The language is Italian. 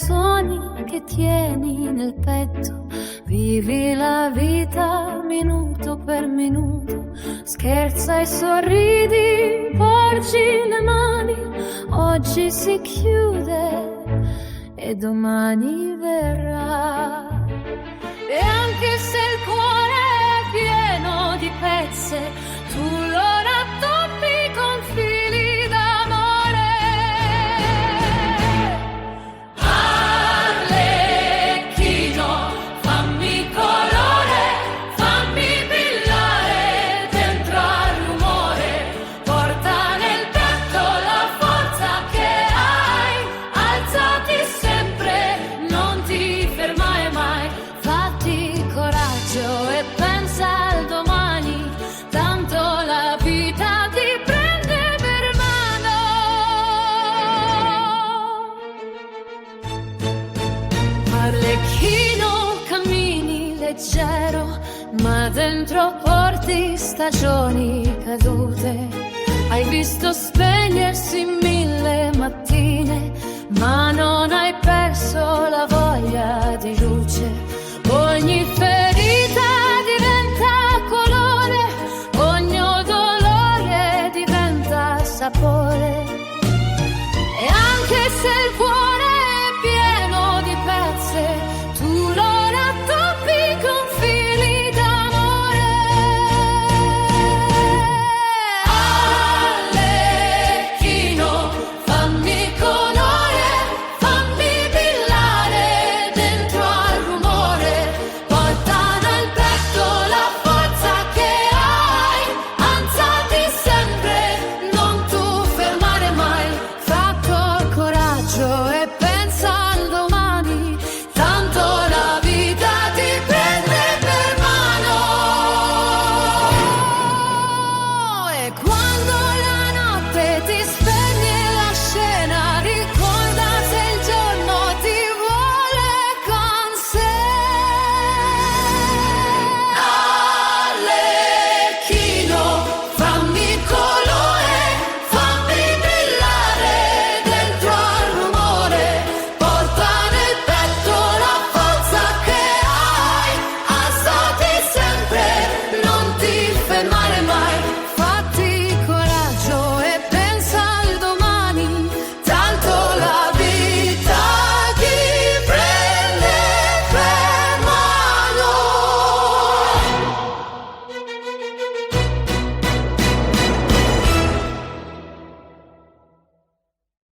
sogni che tieni nel petto, vivi la vita minuto per minuto, scherza e sorridi, porgi le mani, oggi si chiude e domani verrà. E anche se il cuore è pieno di pezze, tu lo rattoppi con fili d'amore. Arlecchino, fammi colore, fammi brillare dentro al rumore, porta nel petto la forza che hai, alzati sempre, non ti fermare mai, fatti coraggio e pensa al domani, tanto la vita ti prende per mano. Arlecchino, cammini leggero, ma dentro porti stagioni cadute. Hai visto spegnersi 1000 mattine, ma non hai